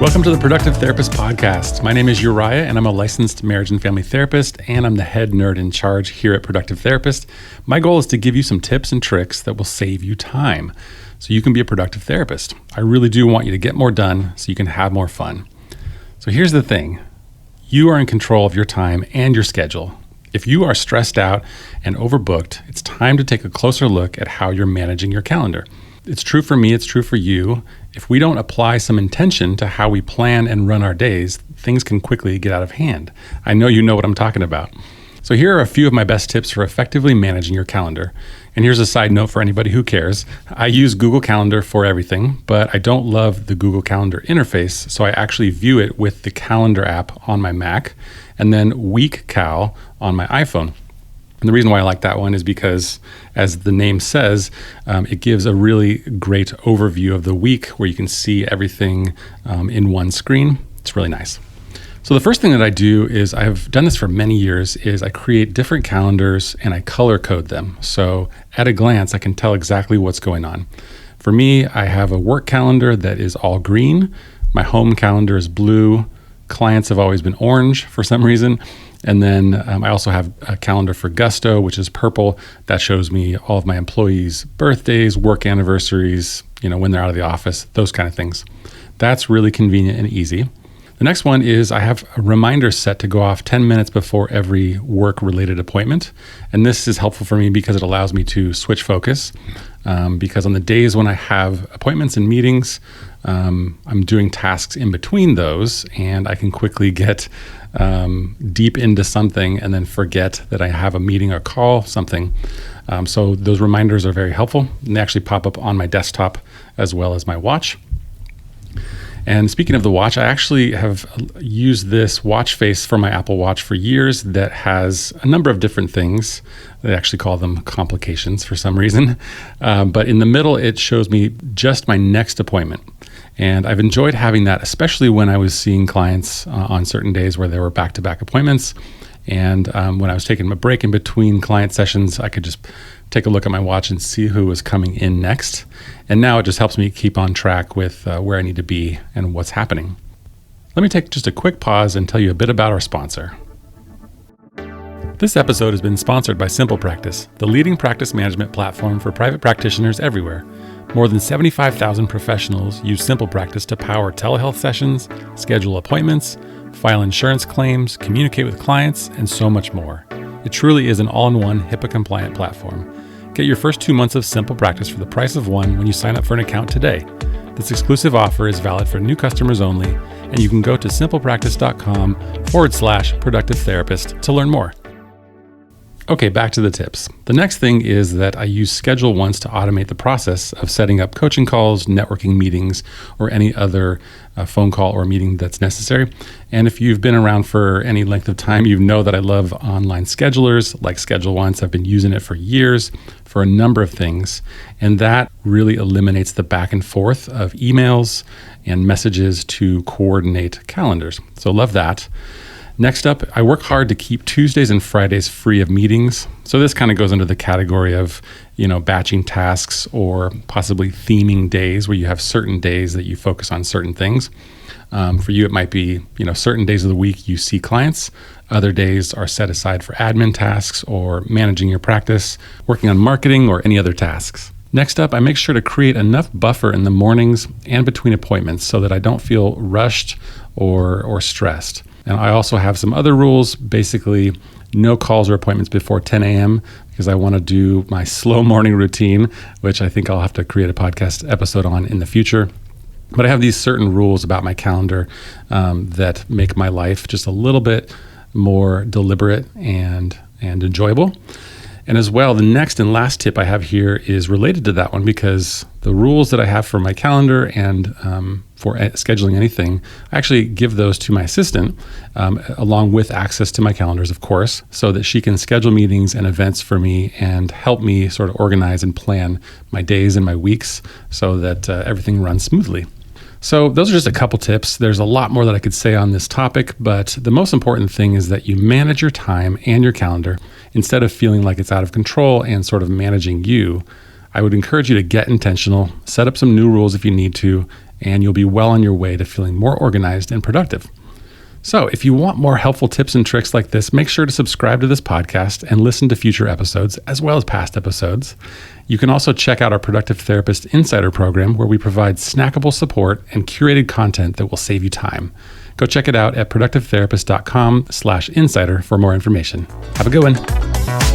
Welcome to the Productive Therapist Podcast. My name is Uriah, and I'm a licensed marriage and family therapist, and I'm the head nerd in charge here at Productive Therapist. My goal is to give you some tips and tricks that will save you time so you can be a productive therapist. I really do want you to get more done so you can have more fun. So here's the thing. You are in control of your time and your schedule. If you are stressed out and overbooked, it's time to take a closer look at how you're managing your calendar. It's true for me, it's true for you. If we don't apply some intention to how we plan and run our days, things can quickly get out of hand. I know you know what I'm talking about. So here are a few of my best tips for effectively managing your calendar. And here's a side note for anybody who cares. I use Google Calendar for everything, but I don't love the Google Calendar interface, so I actually view it with the Calendar app on my Mac and then WeekCal on my iPhone. And the reason why I like that one is because, as the name says, it gives a really great overview of the week where you can see everything in one screen. It's really nice. So the first thing that I do is, I have done this for many years, is I create different calendars and I color code them. So at a glance, I can tell exactly what's going on. For me, I have a work calendar that is all green. My home calendar is blue. Clients have always been orange for some reason. And then I also have a calendar for Gusto, which is purple. That shows me all of my employees' birthdays, work anniversaries, when they're out of the office, those kind of things. That's really convenient and easy. The next one is I have a reminder set to go off 10 minutes before every work-related appointment. And this is helpful for me because it allows me to switch focus. Because on the days when I have appointments and meetings, I'm doing tasks in between those, and I can quickly get deep into something and then forget that I have a meeting or call, something. So those reminders are very helpful, and they actually pop up on my desktop as well as my watch. And speaking of the watch, I actually have used this watch face for my Apple Watch for years that has a number of different things. They actually call them complications for some reason. But in the middle, it shows me just my next appointment. And I've enjoyed having that, especially when I was seeing clients on certain days where there were back-to-back appointments. And when I was taking a break in between client sessions, I could just take a look at my watch and see who was coming in next. And now it just helps me keep on track with where I need to be and what's happening. Let me take just a quick pause and tell you a bit about our sponsor. This episode has been sponsored by SimplePractice, the leading practice management platform for private practitioners everywhere. More than 75,000 professionals use SimplePractice to power telehealth sessions, schedule appointments, file insurance claims, communicate with clients, and so much more. It truly is an all-in-one HIPAA-compliant platform. Get your first 2 months of SimplePractice for the price of one when you sign up for an account today. This exclusive offer is valid for new customers only, and you can go to simplepractice.com/productive therapist to learn more. Okay, back to the tips. The next thing is that I use Schedule Once to automate the process of setting up coaching calls, networking meetings, or any other phone call or meeting that's necessary. And if you've been around for any length of time, you know that I love online schedulers like Schedule Once. I've been using it for years for a number of things. And that really eliminates the back and forth of emails and messages to coordinate calendars. So love that. Next up, I work hard to keep Tuesdays and Fridays free of meetings. So this kind of goes under the category of, batching tasks or possibly theming days where you have certain days that you focus on certain things. For you, it might be, certain days of the week you see clients. Other days are set aside for admin tasks or managing your practice, working on marketing, or any other tasks. Next up, I make sure to create enough buffer in the mornings and between appointments so that I don't feel rushed or stressed. And I also have some other rules, basically no calls or appointments before 10 a.m. because I want to do my slow morning routine, which I think I'll have to create a podcast episode on in the future. But I have these certain rules about my calendar that make my life just a little bit more deliberate and enjoyable. And as well, the next and last tip I have here is related to that one because the rules that I have for my calendar and for scheduling anything, I actually give those to my assistant along with access to my calendars, of course, so that she can schedule meetings and events for me and help me sort of organize and plan my days and my weeks so that everything runs smoothly. So those are just a couple tips. There's a lot more that I could say on this topic, but the most important thing is that you manage your time and your calendar instead of feeling like it's out of control and sort of managing you. I would encourage you to get intentional, set up some new rules if you need to, and you'll be well on your way to feeling more organized and productive. So if you want more helpful tips and tricks like this, make sure to subscribe to this podcast and listen to future episodes as well as past episodes. You can also check out our Productive Therapist Insider program, where we provide snackable support and curated content that will save you time. Go check it out at productivetherapist.com/insider for more information. Have a good one.